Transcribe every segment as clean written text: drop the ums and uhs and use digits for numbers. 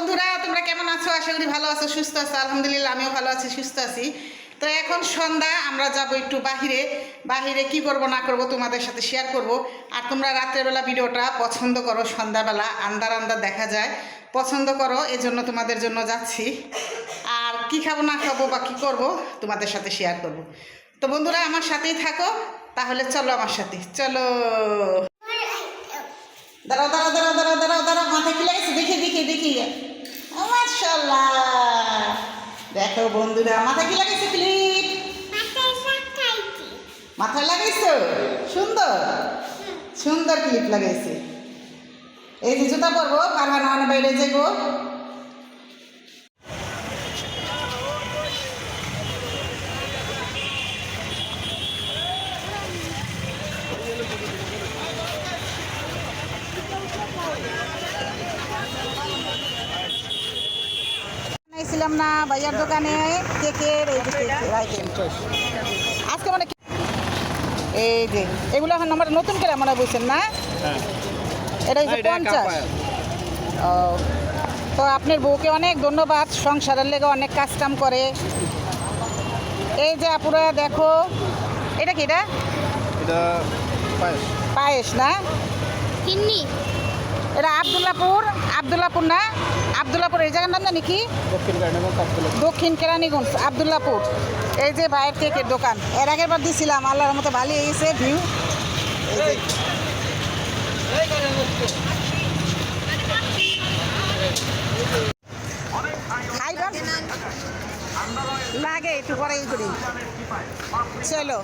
বন্ধুরা তোমরা কেমন আছো? আশা করি ভালো আছো, সুস্থ আছো। আলহামদুলিল্লাহ আমিও ভালো আছি, সুস্থ আছি। তো এখন সন্ধ্যা, আমরা যাব একটু বাহিরে কি করব না করব তোমাদের সাথে শেয়ার করব। আর তোমরা রাত্রেবেলা ভিডিওটা পছন্দ করো, সন্ধ্যাবেলা আন্দার দেখা যায়, পছন্দ করো, এজন্য তোমাদের জন্য যাচ্ছি। আর কি খাবো না খাবো বা কী করবো তোমাদের সাথে শেয়ার করব। তো বন্ধুরা আমার সাথেই থাকো, তাহলে চলো আমার সাথে, চলো। দাঁড়াও দাঁড়াও দাঁড়াও দাঁড়াও দাঁড়াও দাঁড়াও, মাথায় কি লাগছে? দেখি মাশাআল্লাহ, দেখো বন্ধুরা মাথায় কি লাগাইছে? ক্লিপ মাথায় লাগাইছো, সুন্দর সুন্দর ক্লিপ লাগাইছে। এই যে জুতা পরবো, পারবা বাইরে যাইবো। ছিলাম না ভাইয়ার দোকানে কেকের, এই যে আজকে মানে এই যে এগুলো এখন আমার নতুন করে মনে বলছেন না, এটা হচ্ছে 50। ও, তো আপনার বউকে অনেক ধন্যবাদ, সংসারের লেগে অনেক কাজ কাম করে। এই যে আপুরা দেখো, এটা কি? এটা পায়েস না, এটা আব্দুল্লাপুর না, আব্দুল্লাপুর এই জায়গার নাম জানি কি, দক্ষিণ কেরানীগঞ্জ আব্দুল্লাপুর। এই যে ভাইয়ের কেকের দোকান, এর আগের বার দিয়েছিলাম, আল্লাহর মতো ভালোই হয়েছে ভিউ। লাগে একটু পরে করি, চলো।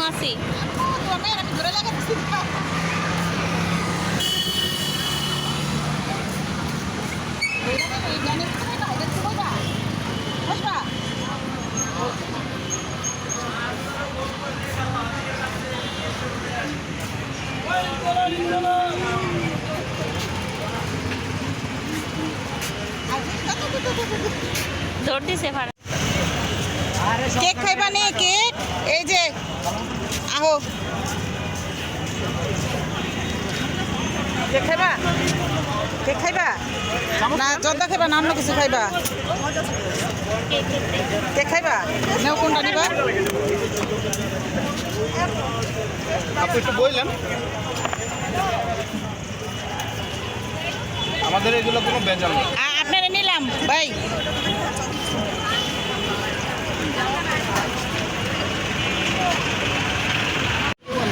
Masih. Dordi sevar. কেক খাইবা নে? কেক এই যে আহো, কেক খাইবা না জর্দা খাইবা না অন্য কিছু খাইবা? কেক খাইবা, নেও কোনটা নিবা? আপনি একটু বললেন আমাদের এগুলো কোনো বেজাল নেই। আপনারা নিলাম ভাই।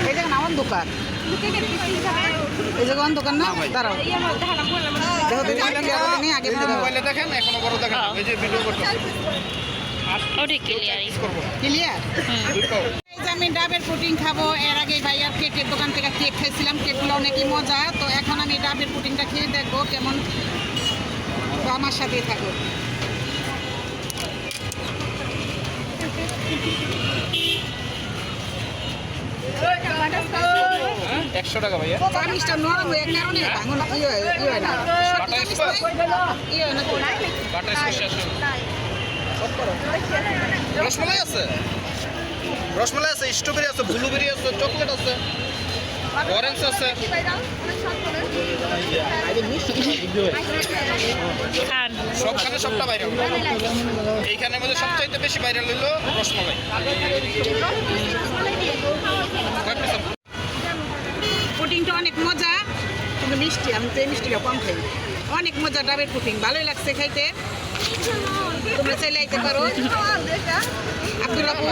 এই জায়গা আমার দোকান, এই জায়গা দোকান না, দাঁড়াও দেখো আগে মোবাইলে দেখেন, এখনো বড় দেখেন, এই যে ভিডিও করতে ক্লিয়ার। এই যে আমি ডাবের পুডিং খাবো, এর আগে ভাইয়ার কেকের দোকান থেকে কেক খাইছিলাম, কেকগুলো অনেকই মজা। তো এখন আমি ডাবের পুডিংটা খেয়ে দেখবো কেমন, তো আমার সাথেই থাকো। 100 টাকা ভাইয়া। চামিচটা নরম হয়ে কারণে ভাঙন হয় না, রসমালাই আছে, রসমালাই আছে, স্ট্রবেরি আছে, ব্লুবেরি আছে, চকলেট আছে, অরেঞ্জ আছে। সবখানে সবটা ভাইরাল, এইখানের মধ্যে সবচাইতে বেশি ভাইরাল হইলো রসমালাই। পুডিংটা অনেক মজা, কিন্তু মিষ্টি, আমি তো এই মিষ্টিটা কম খাই। অনেক মজা ডাবের পুডিং, ভালোই লাগছে খাইতে। তোমরা চাইলে আইতে পারো, আব্দুল্লাপুর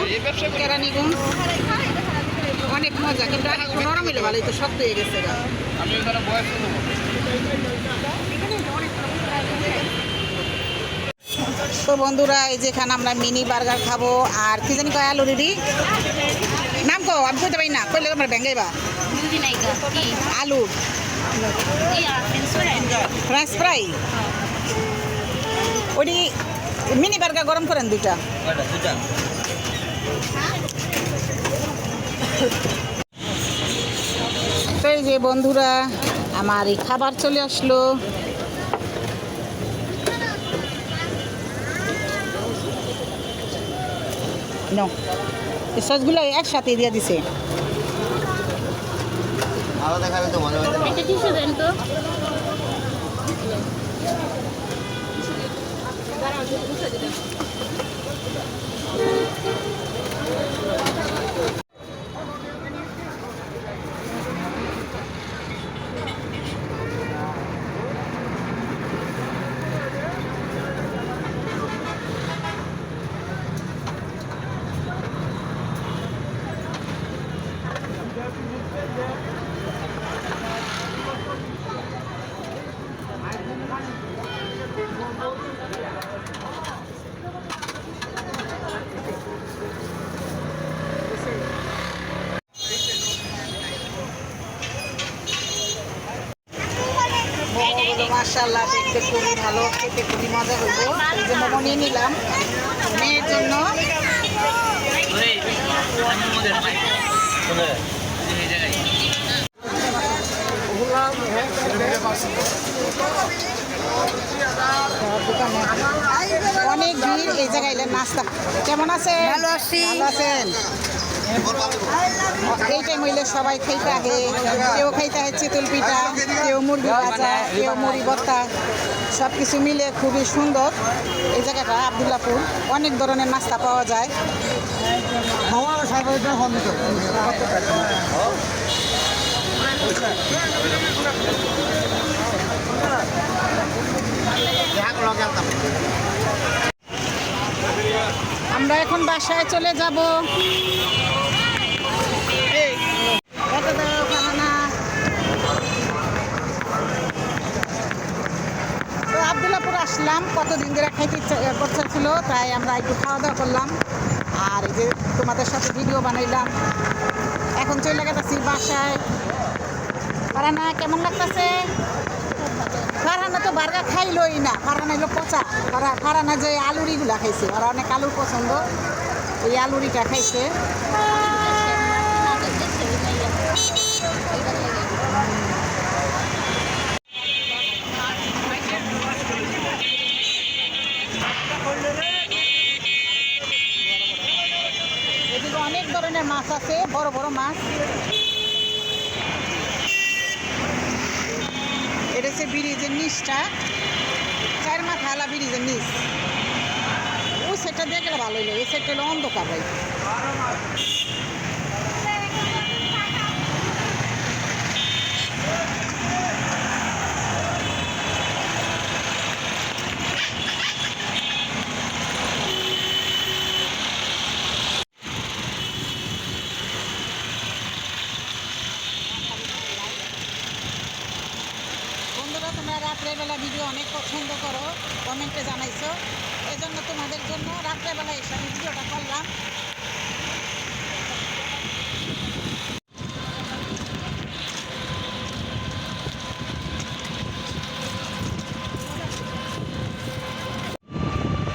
কেরানীগঞ্জ। অনেক মজা, কিন্তু নরম হইলে ভালোই, তো শক্ত হয়ে গেছে। তো বন্ধুরা এই যেখানে আমরা মিনি বার্গার খাবো, আর কি জানি কয় আলু রেডি নাম কো, আমি কইতে পারি না, কইলে তোমরা ভেঙ্গাইবা। আলু ফ্রেঞ্চ ফ্রাই, ওটি মিনি বার্গার গরম করেন দুইটা। তো এই যে বন্ধুরা আমার এই খাবার চলে আসলো। এই সসগুলো একসাথে দিয়ে দিছে। ভালো দেখাবে তো মনে হয় একটা টিস্যু দেন তো। মোমোগুলো মাশাআল্লাহ দেখতে খুবই ভালো, খেতে খুবই মজা হইব। এই যে মোমো নিয়ে নিলাম মেয়ের জন্য। অনেক ভিড় এই জায়গায় এলে। নাস্তা কেমন আছে? ভালো আছেন? এই টাইম হইলে সবাই খাইতে আহে। কেউ খাইতে আহে চিতল পিঠা, কেউ মুরগি ভাজা, কেউ মুড়ি ভর্তা, সব কিছু মিলে খুবই সুন্দর এই জায়গাটা আব্দুল্লাহপুর। অনেক ধরনের নাস্তা পাওয়া যায়। আমরা এখন বাসায় চলে যাব। তো আব্দুল্লাহপুর আসলাম, কতদিন ধরে খাইতে ইচ্ছা করছিল, তাই আমরা একটু খাওয়া দাওয়া করলাম আর এই যে তোমাদের সাথে ভিডিও বানাইলাম। এখন চলে গেছি বাসায়। ফারহানা কেমন লাগতেছে? ফারহানা তো বার্গার খাইলই না, ফারহানা এলো পচা। ফারহানা যে আলুরিগুলা খাইছে, ওরা অনেক আলুর পছন্দ, এই আলুরিটা খাইছে। এদিকে অনেক ধরনের মাছ আছে, বড় বড় মাছ। এটা হচ্ছে ব্রিজের নিচটা, 4 মাথাওয়ালা ব্রিজের নিচ। ওই সেটটা দেখলে ভালো হইলো, এই সেটটা হলো অন্ধকার ভাই। বন্ধুরা তোমরা রাত্রেবেলা ভিডিও অনেক পছন্দ করো, কমেন্টে জানাইছো, এই জন্য তোমাদের জন্য রাত্রেবেলা এসে আমি ভিডিওটা করলাম।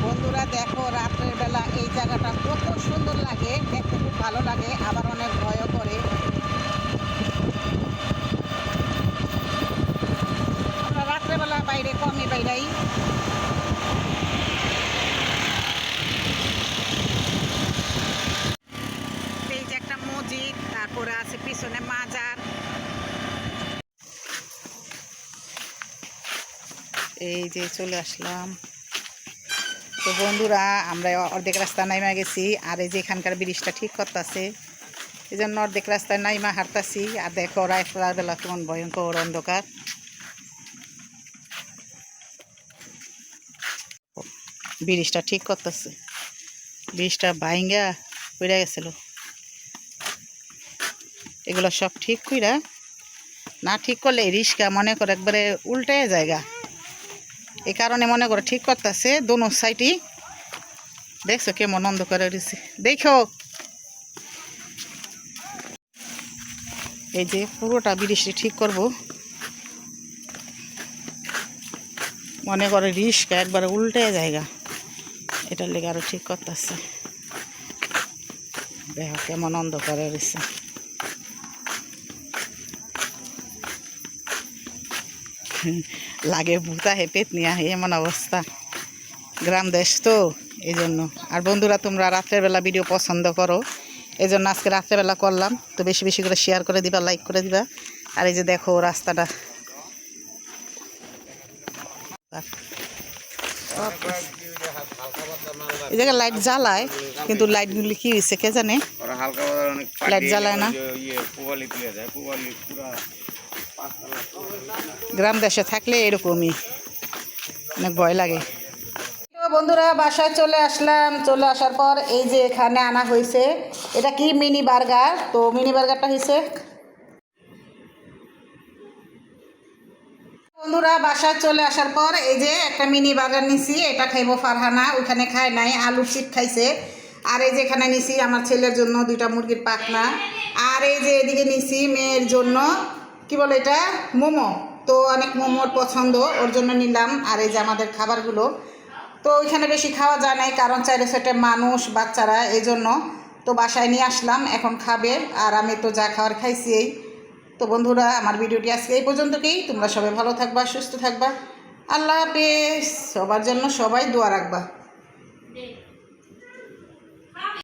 বন্ধুরা দেখো রাত্রের বেলা এই জায়গাটা কত সুন্দর লাগে, দেখতে খুব ভালো লাগে, আবার অনেক ভয়ও করে। আমরা রাত্রেবেলা বাইরে কমই বাইরাই। এই যে একটা মসজিদ, তারপরে আছে পিছনে মাজার। এই যে চলে আসলাম। তো বন্ধুরা আমরা অর্ধেক রাস্তা নাইমা গেছি, আর এই যে এখানকার ব্রিজটা ঠিক করতেছে, এই জন্য অর্ধেক রাস্তায় নাইমা হাঁটতাছি। আর দেখো রাত্রের বেলা কেমন ভয়ঙ্কর অন্ধকার। ব্রিজটা ঠিক করতেছে, ব্রিজটা ভাইঙ্গা পড়ে গেছিল। এগুলো সব ঠিক কইরা, না ঠিক করলে রিস্কা মনে করে একবারে উল্টে জায়গা, এই কারণে মনে করে ঠিক করতেছে দোনো সাইডই। দেখছো কেমন অন্ধকার রয়েছে, দেখো এই যে পুরোটা ব্রিজটি ঠিক করব, মনে করে রিস্কা একবারে উল্টে জায়গা, এটার লেগে আরো ঠিক করতেছে। দেখো কেমন অন্ধকার রয়েছে। লাগে ভূতা হে পেতনিয়া হে এমন অবস্থা, গ্রাম দেশ তো এই জন্য। আর বন্ধুরা তোমরা রাত্রের বেলা ভিডিও পছন্দ করো, এই জন্য আজকে রাত্রেবেলা করলাম। তো বেশি বেশি করে শেয়ার করে দিবা, লাইক করে দিবা। আর এই যে দেখো রাস্তাটা, এই জায়গায় লাইট জ্বালায় কিন্তু লাইটগুলি কি হয়েছে কে জানে, লাইট জ্বালায় না। গ্রাম দেশে থাকলে এরকমই অনেক ভয় লাগে। তো বন্ধুরা বাসায় চলে আসলাম, চলে আসার পর এই যে এখানে আনা হয়েছে, এটা কি মিনি বার্গার। তো মিনি বার্গারটা হয়েছে, বন্ধুরা বাসায় চলে আসার পর এই যে একটা মিনি বার্গার নিছি, এটা খাইবো ফারহানা, ওইখানে খায় নাই, আলুর চিপ খাইছে। আর এই যে এখানে নিছি আমার ছেলের জন্য 2টা মুরগির পাখনা। আর এই যে এদিকে নিছি মেয়ের জন্য কি বলে এটা, মোমো। তো অনেক মোমোর পছন্দ, ওর জন্য নিলাম। আর এই যে আমাদের খাবারগুলো, তো ওইখানে বেশি খাওয়া যায় নাই কারণ 4 মানুষ, বাচ্চারা, এই জন্য তো বাসায় নিয়ে আসলাম, এখন খাবে। আর আমি তো যা খাওয়ার খাইছি এই। তো বন্ধুরা আমার ভিডিওটি আজকে এই পর্যন্তই। তোমরা সবাই ভালো থাকবা, সুস্থ থাকবা। আল্লাহ হাফেজ। সবার জন্য সবাই দোয়া রাখবা।